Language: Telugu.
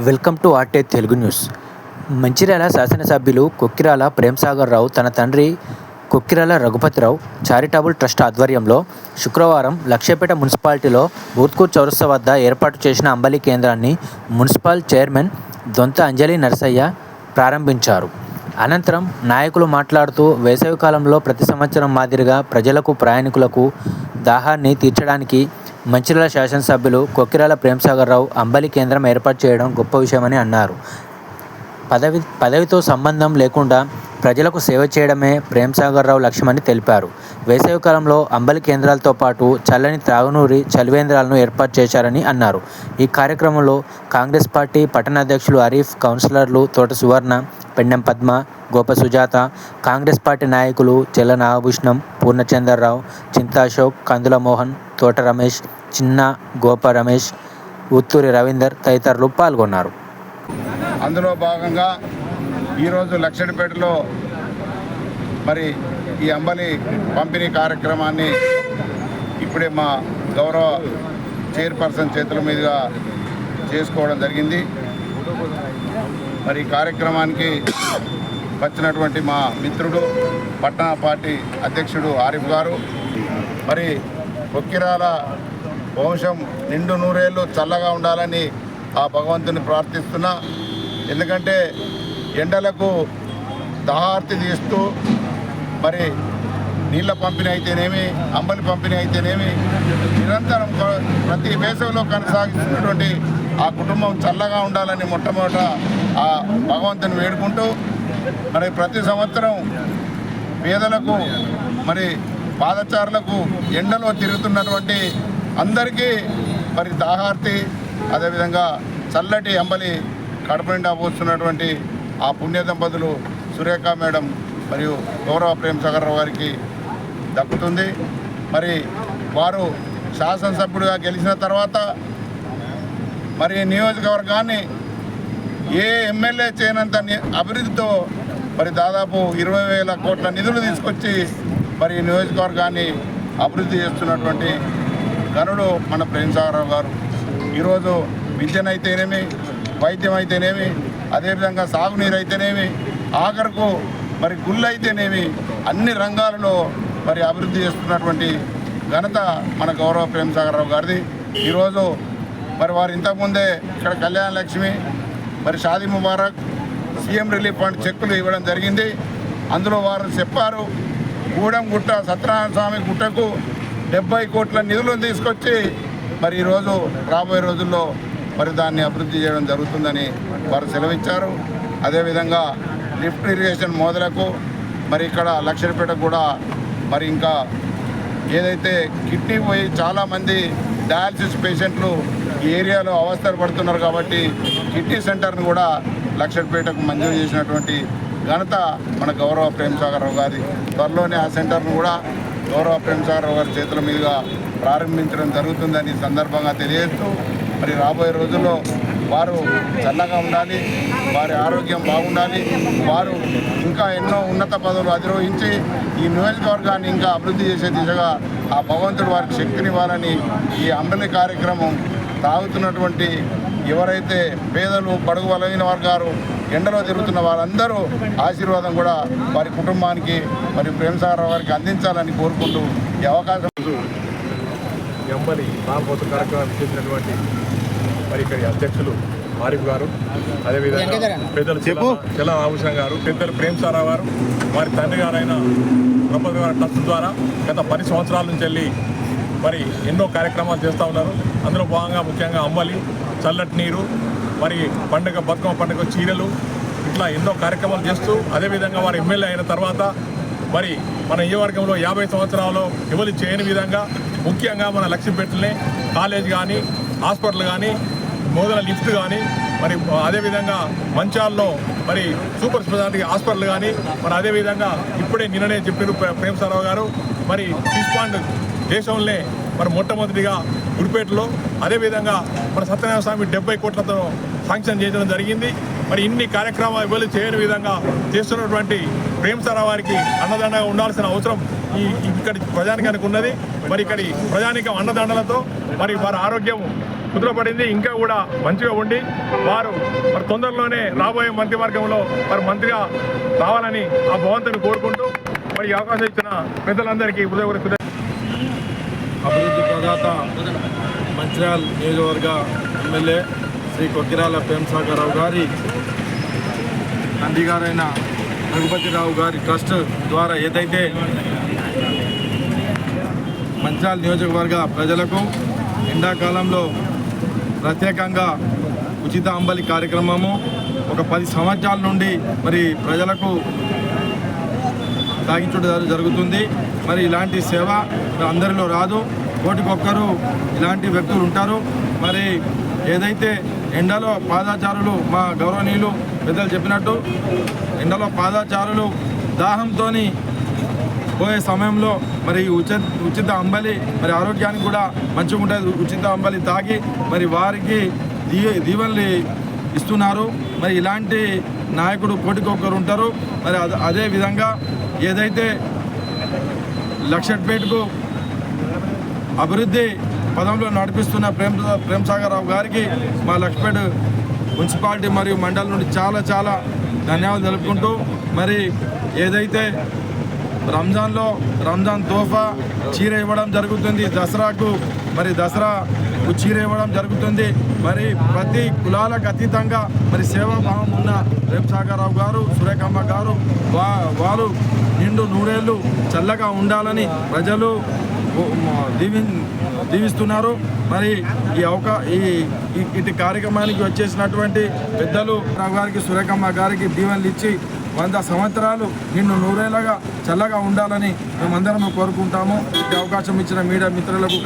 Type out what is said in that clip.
వెల్కమ్ టు ఆర్టే తెలుగు న్యూస్. మంచిర్యాల శాసనసభ్యులు కొక్కిరాల ప్రేమ్సాగర్ రావు తన తండ్రి కొక్కిరాల రఘుపతిరావు చారిటబుల్ ట్రస్ట్ ఆధ్వర్యంలో శుక్రవారం లక్షపేట మున్సిపాలిటీలో బూత్కూర్ చౌరస్తా వద్ద ఏర్పాటు చేసిన అంబలి కేంద్రాన్ని మున్సిపల్ చైర్మన్ దొంత అంజలి నరసయ్య ప్రారంభించారు. అనంతరం నాయకులు మాట్లాడుతూ వేసవికాలంలో ప్రతి సంవత్సరం మాదిరిగా ప్రజలకు, ప్రయాణికులకు దాహాన్ని తీర్చడానికి మంచిర్యాల శాసనసభ్యులు కొక్కిరాల ప్రేమ్సాగర్ రావు అంబలి కేంద్రం ఏర్పాటు చేయడం గొప్ప విషయమని అన్నారు. పదవితో సంబంధం లేకుండా ప్రజలకు సేవ చేయడమే ప్రేమ్సాగర్ రావు లక్ష్యమని తెలిపారు. వేసవికాలంలో అంబలి కేంద్రాలతో పాటు చల్లని త్రాగునీరు చలివేంద్రాలను ఏర్పాటు చేశారని అన్నారు. ఈ కార్యక్రమంలో కాంగ్రెస్ పార్టీ పట్టణ అధ్యక్షులు హరీఫ్, కౌన్సిలర్లు తోట సువర్ణ, పెండెం పద్మ, గోప సుజాత, కాంగ్రెస్ పార్టీ నాయకులు చెల్ల నాగభూషణం, పూర్ణచంద్రరావు, చింతా అశోక్, కందుల మోహన్, తోట రమేష్, చిన్న గోప రమేష్, ఉత్తూరి రవీందర్ తదితరులు పాల్గొన్నారు. అందులో భాగంగా ఈరోజు లక్షడిపేటలో మరి ఈ అంబలి పంపిణీ కార్యక్రమాన్ని ఇప్పుడే మా గౌరవ చైర్పర్సన్ చేతుల మీదుగా చేసుకోవడం జరిగింది. మరి ఈ కార్యక్రమానికి వచ్చినటువంటి మా మిత్రుడు పట్టణ పార్టీ అధ్యక్షుడు ఆరిఫ్ గారు, మరి కొక్కిరాల వంశం నిండు నూరేళ్ళు చల్లగా ఉండాలని ఆ భగవంతుని ప్రార్థిస్తున్నా. ఎందుకంటే ఎండలకు దాహార్తి తీస్తూ మరి నీళ్ళ పంపిణీ అయితేనేమి, అంబలి పంపిణీ అయితేనేమి నిరంతరం ప్రతి వేసవిలో కొనసాగిస్తున్నటువంటి ఆ కుటుంబం చల్లగా ఉండాలని మొట్టమొదట ఆ భగవంతుని వేడుకుంటూ మరి ప్రతి సంవత్సరం పేదలకు, మరి పాదచారులకు, ఎండలో తిరుగుతున్నటువంటి అందరికీ మరి దాహార్తి, అదేవిధంగా చల్లటి అంబలి కడుపు నిండా పోస్తున్నటువంటి ఆ పుణ్య దంపతులు సురేఖ మేడం మరియు గౌరవ ప్రేమ్సాగర్ రావు గారికి దక్కుతుంది. మరి వారు శాసనసభ్యుడిగా గెలిచిన తర్వాత మరి నియోజకవర్గాన్ని ఏ ఎమ్మెల్యే చేయనంత అభివృద్ధితో మరి దాదాపు 20,000 కోట్ల నిధులు తీసుకొచ్చి మరి నియోజకవర్గాన్ని అభివృద్ధి చేస్తున్నటువంటి గనుడు మన ప్రేమ్సాగర్ రావు గారు. ఈరోజు విద్యనైతేనేమి, వైద్యం అయితేనేమి, అదేవిధంగా సాగునీరు అయితేనేమి, ఆఖరకు మరి గుళ్ళు అయితేనేమి అన్ని రంగాలలో మరి అభివృద్ధి చేస్తున్నటువంటి ఘనత మన గౌరవ ప్రేమ్సాగర్ రావు గారిది. ఈరోజు మరి వారు ఇంతకుముందే ఇక్కడ కళ్యాణ లక్ష్మి, మరి Shaadi Mubarak, CM relief fund చెక్కులు ఇవ్వడం జరిగింది. అందులో వారు చెప్పారు, గూడెంగుట్ట సత్యనారాయణ స్వామి గుట్టకు 70 కోట్ల నిధులను తీసుకొచ్చి మరి ఈరోజు రాబోయే రోజుల్లో మరి దాన్ని అభివృద్ధి చేయడం జరుగుతుందని వారు సెలవిచ్చారు. అదేవిధంగా లిఫ్ట్ ఇరిగేషన్ మొదలకు మరి ఇక్కడ లక్షడిపేట కూడా మరి ఇంకా ఏదైతే కిడ్నీ పోయి చాలామంది డయాలసిస్ పేషెంట్లు ఈ ఏరియాలో అవస్థలు పడుతున్నారు కాబట్టి కిడ్నీ సెంటర్ను కూడా లక్షడిపేటకు మంజూరు చేసినటువంటి ఘనత మన గౌరవ ప్రేమ్సాగర్ రావు గారి. త్వరలోనే ఆ సెంటర్ను కూడా గౌరవ ప్రేమ్సాగర్ రావు గారి చేతుల మీదుగా ప్రారంభించడం జరుగుతుందని సందర్భంగా తెలియజేస్తూ మరి రాబోయే రోజుల్లో వారు చల్లగా ఉండాలి, వారి ఆరోగ్యం బాగుండాలి, వారు ఇంకా ఎన్నో ఉన్నత పదవులు అధిరోహించి ఈ నియోజకవర్గాన్ని ఇంకా అభివృద్ధి చేసే దిశగా ఆ భగవంతుడు వారికి శక్తినివ్వాలని ఈ అంబలి కార్యక్రమం తాగుతున్నటువంటి ఎవరైతే పేదలు, బడుగు బలహీన వర్గాలు, ఎండలో తిరుగుతున్న వాళ్ళందరూ ఆశీర్వాదం కూడా వారి కుటుంబానికి మరి ప్రేమ్సాగర్ రావు గారికి అందించాలని కోరుకుంటూ ఈ అవకాశం అంబలి పాల్పోతు కార్యక్రమాన్ని చేసినటువంటి మరి ఇక్కడి అధ్యక్షులు ఆరిఫ్ గారు, అదేవిధంగా పెద్దలు చెల్ల ఆభూషణం గారు, పెద్దలు ప్రేమ్సాగర్ రావు గారు, వారి తండ్రి గారైన రఘుపతి గారి ట్రస్ట్ ద్వారా గత 10 సంవత్సరాల నుంచి వెళ్ళి మరి ఎన్నో కార్యక్రమాలు చేస్తూ ఉన్నారు. అందులో భాగంగా ముఖ్యంగా అంబలి, చల్లటి నీరు, మరి పండుగ బతుకమ్మ పండుగ చీరలు, ఇట్లా ఎన్నో కార్యక్రమాలు చేస్తూ అదేవిధంగా వారు ఎమ్మెల్యే అయిన తర్వాత మరి మన నియోజకవర్గంలో 50 సంవత్సరాల్లో ఎవరు చేయని విధంగా ముఖ్యంగా మన లక్ష్మీపేటలనే కాలేజ్ కానీ, హాస్పిటల్ కానీ, మోదల లిఫ్ట్ కానీ, మరి అదేవిధంగా మంచాల్లో మరి సూపర్ స్పెషాలిటీ హాస్పిటల్ కానీ, మరి అదేవిధంగా ఇప్పుడే నిన్ననే చెప్పారు ప్రేమ్సాగర్ రావు గారు మరి ఫిష్ పాండ్ దేశంలోనే మరి మొట్టమొదటిగా గుడిపేటలో, అదేవిధంగా మన సత్యనారాయణ స్వామి 70 కోట్లతో శాంక్షన్ చేయడం జరిగింది. మరి ఇన్ని కార్యక్రమాలు ఎవరు చేయని విధంగా చేస్తున్నటువంటి ప్రేమ్సాగర్ రావు గారికి అన్నదండగా ఉండాల్సిన అవసరం ఇక్కడి ప్రజానికానికి ఉన్నది. మరి ఇక్కడి ప్రజానికం అన్నదండలతో మరి వారి ఆరోగ్యం కుదురపడింది. ఇంకా కూడా మంచిగా ఉండి వారు మరి తొందరలోనే రాబోయే మంత్రివర్గంలో మరి మంత్రిగా రావాలని ఆ భగవంతుని కోరుకుంటూ మరి ఈ అవకాశం ఇచ్చిన పెద్దలందరికీ హృదయపూర్వక అభివృద్ధి ప్రదాత మంచిర్యాల నియోజకవర్గ ఎమ్మెల్యే శ్రీ కొక్కిరాల ప్రేమ్సాగర్ రావు గారి తండ్రి గారైన రఘుపతిరావు గారి ట్రస్ట్ ద్వారా ఏదైతే మంచిర్యాల నియోజకవర్గ ప్రజలకు ఎండాకాలంలో ప్రత్యేకంగా ఉచిత అంబలి కార్యక్రమము ఒక 10 సంవత్సరాల నుండి మరి ప్రజలకు తాగించడం జరుగుతుంది. మరి ఇలాంటి సేవ అందరిలో రాదు, కోటికొక్కరు ఇలాంటి వ్యక్తులు ఉంటారు. మరి ఏదైతే ఎండలో పాదాచారులు మా గౌరవనీయులు పెద్దలు చెప్పినట్టు ఎండలో పాదాచారులు దాహంతో పోయే సమయంలో మరి ఉచిత అంబలి మరి ఆరోగ్యానికి కూడా మంచిగా ఉంటుంది. ఉచిత అంబలి తాగి మరి వారికి దీవెనలు ఇస్తున్నారు. మరి ఇలాంటి నాయకుడు కోటికొక్కరు ఉంటారు. మరి అదే విధంగా ఏదైతే లక్షట్పేటకు అభివృద్ధి పదంలో నడిపిస్తున్న ప్రేమ్సాగర్ రావు గారికి మా లక్షపేట మున్సిపాలిటీ మరియు మండలం నుండి చాలా చాలా ధన్యవాదాలు తెలుపుకుంటూ మరి ఏదైతే రంజాన్ తోఫా చీర ఇవ్వడం జరుగుతుంది. దసరాకు మరి దసరాకు చీర ఇవ్వడం జరుగుతుంది. మరి ప్రతి కులాలకు అతీతంగా మరి సేవాభావం ఉన్న ప్రేమ్సాగర్ రావు గారు, సురేఖమ్మ గారు వారు నిండు నూరేళ్ళు చల్లగా ఉండాలని ప్రజలు దీవిస్తున్నారు. మరి ఇటు కార్యక్రమానికి వచ్చేసినటువంటి పెద్దలు రావు గారికి, సురేఖమ్మ గారికి దీవెనలు ఇచ్చి 100 సంవత్సరాలు నిన్ను నూరేళ్ళగా చల్లగా ఉండాలని మేమందరం కోరుకుంటాము. ఈ అవకాశం ఇచ్చిన మీడియా మిత్రులకు